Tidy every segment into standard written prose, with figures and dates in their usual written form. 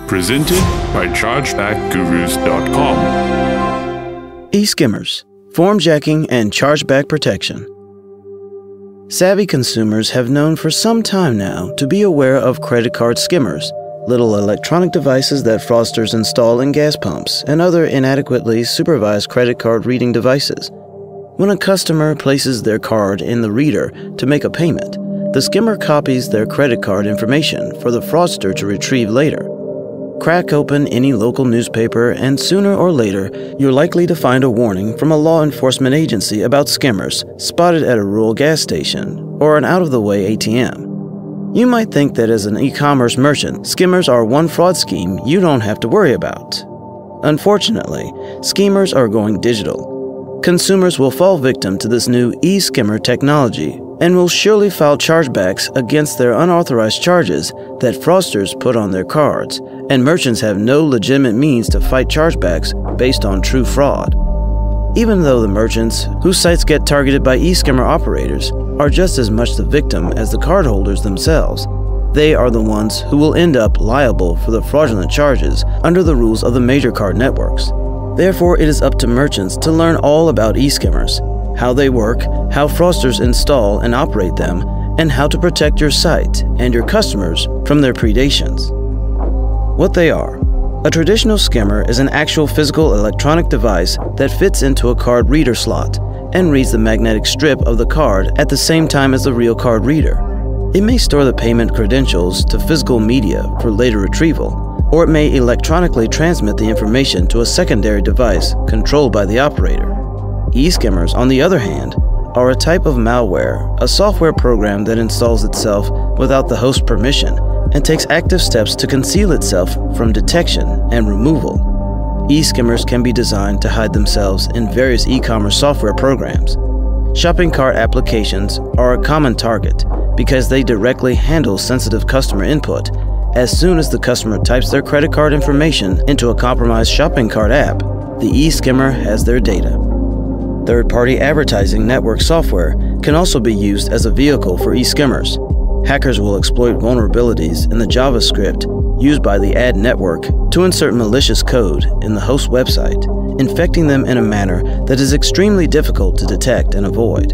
Presented by chargebacks.com. eSkimmers, Formjacking and Chargeback Protection. Savvy consumers have known for some time now to be aware of credit card skimmers, little electronic devices that fraudsters install in gas pumps and other inadequately supervised credit card reading devices. When a customer places their card in the reader to make a payment, the skimmer copies their credit card information for the fraudster to retrieve later. Crack open any local newspaper and sooner or later, you're likely to find a warning from a law enforcement agency about skimmers spotted at a rural gas station or an out-of-the-way ATM. You might think that as an e-commerce merchant, skimmers are one fraud scheme you don't have to worry about. Unfortunately, schemers are going digital. Consumers will fall victim to this new e-skimmer technology and will surely file chargebacks against their unauthorized charges that fraudsters put on their cards, and merchants have no legitimate means to fight chargebacks based on true fraud. Even though the merchants whose sites get targeted by e-skimmer operators are just as much the victim as the cardholders themselves, they are the ones who will end up liable for the fraudulent charges under the rules of the major card networks. Therefore, it is up to merchants to learn all about e-skimmers, how they work, how fraudsters install and operate them, and how to protect your site and your customers from their predations. What they are. A traditional skimmer is an actual physical electronic device that fits into a card reader slot and reads the magnetic strip of the card at the same time as the real card reader. It may store the payment credentials to physical media for later retrieval, or it may electronically transmit the information to a secondary device controlled by the operator. eSkimmers, on the other hand, are a type of malware, a software program that installs itself without the host's permission and takes active steps to conceal itself from detection and removal. eSkimmers can be designed to hide themselves in various e-commerce software programs. Shopping cart applications are a common target because they directly handle sensitive customer input. As soon as the customer types their credit card information into a compromised shopping cart app, the eSkimmer has their data. Third-party advertising network software can also be used as a vehicle for eSkimmers. Hackers will exploit vulnerabilities in the JavaScript used by the ad network to insert malicious code in the host website, infecting them in a manner that is extremely difficult to detect and avoid.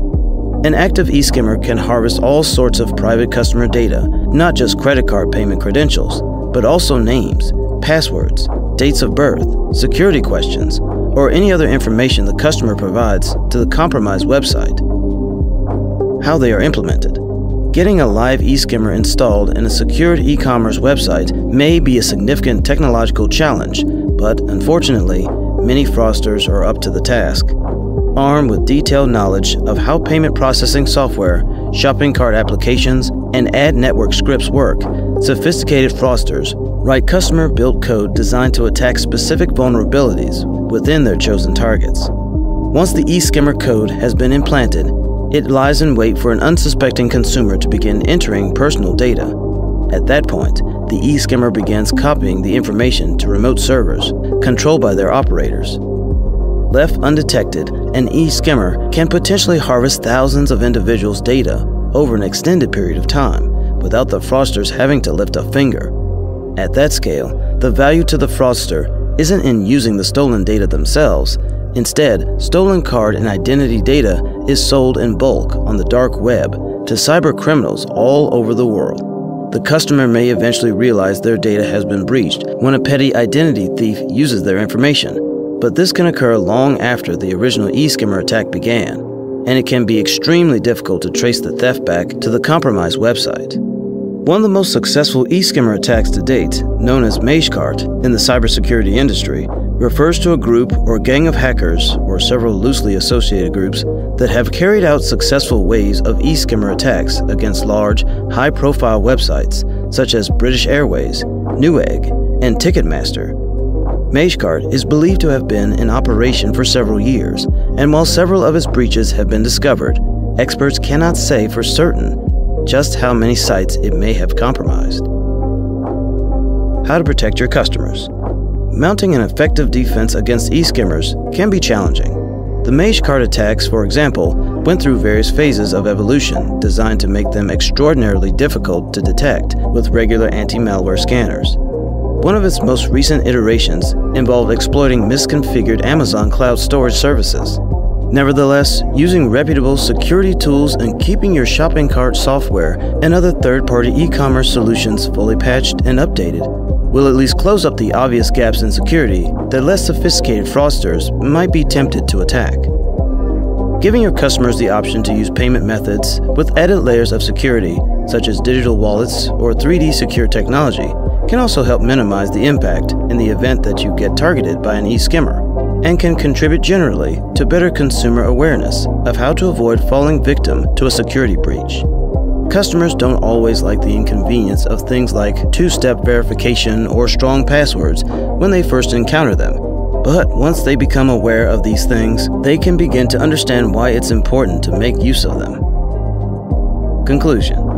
An active eSkimmer can harvest all sorts of private customer data, not just credit card payment credentials, but also names, passwords, dates of birth, security questions, or any other information the customer provides to the compromised website. How they are implemented. Getting a live eSkimmer installed in a secured e-commerce website may be a significant technological challenge, but unfortunately, many fraudsters are up to the task. Armed with detailed knowledge of how payment processing software, shopping cart applications, and ad network scripts work, sophisticated fraudsters write customer-built code designed to attack specific vulnerabilities within their chosen targets. Once the eSkimmer code has been implanted, it lies in wait for an unsuspecting consumer to begin entering personal data. At that point, the eSkimmer begins copying the information to remote servers controlled by their operators. Left undetected, an eSkimmer can potentially harvest thousands of individuals' data over an extended period of time without the fraudsters having to lift a finger. At that scale, the value to the fraudster isn't in using the stolen data themselves. Instead, stolen card and identity data is sold in bulk on the dark web to cyber criminals all over the world. The customer may eventually realize their data has been breached when a petty identity thief uses their information, but this can occur long after the original eSkimmer attack began, and it can be extremely difficult to trace the theft back to the compromised website. One of the most successful eSkimmer attacks to date, known as Magecart in the cybersecurity industry, refers to a group or gang of hackers, or several loosely associated groups, that have carried out successful waves of eSkimmer attacks against large, high-profile websites such as British Airways, Newegg, and Ticketmaster. Magecart is believed to have been in operation for several years, and while several of its breaches have been discovered, experts cannot say for certain just how many sites it may have compromised. How to protect your customers. Mounting an effective defense against eSkimmers can be challenging. The Magecart attacks, for example, went through various phases of evolution designed to make them extraordinarily difficult to detect with regular anti-malware scanners. One of its most recent iterations involved exploiting misconfigured Amazon cloud storage services. Nevertheless, using reputable security tools and keeping your shopping cart software and other third-party e-commerce solutions fully patched and updated will at least close up the obvious gaps in security that less sophisticated fraudsters might be tempted to attack. Giving your customers the option to use payment methods with added layers of security, such as digital wallets or 3D secure technology, can also help minimize the impact in the event that you get targeted by an e-skimmer, and can contribute generally to better consumer awareness of how to avoid falling victim to a security breach. Customers don't always like the inconvenience of things like two-step verification or strong passwords when they first encounter them, but once they become aware of these things, they can begin to understand why it's important to make use of them. Conclusion.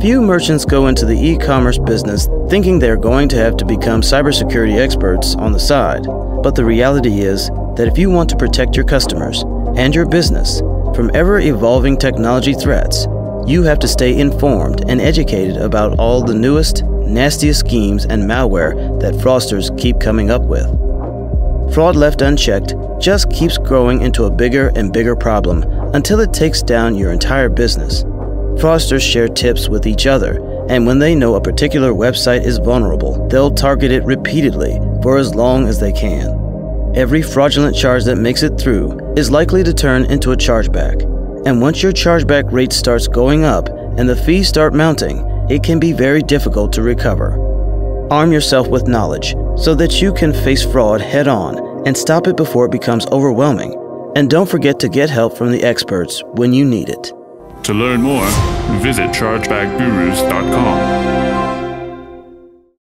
Few merchants go into the e-commerce business thinking they're going to have to become cybersecurity experts on the side, but the reality is that if you want to protect your customers and your business from ever-evolving technology threats, you have to stay informed and educated about all the newest, nastiest schemes and malware that fraudsters keep coming up with. Fraud left unchecked just keeps growing into a bigger and bigger problem until it takes down your entire business. Fraudsters share tips with each other, and when they know a particular website is vulnerable, they'll target it repeatedly for as long as they can. Every fraudulent charge that makes it through is likely to turn into a chargeback, and once your chargeback rate starts going up and the fees start mounting, it can be very difficult to recover. Arm yourself with knowledge so that you can face fraud head-on and stop it before it becomes overwhelming, and don't forget to get help from the experts when you need it. To learn more, visit chargebackgurus.com.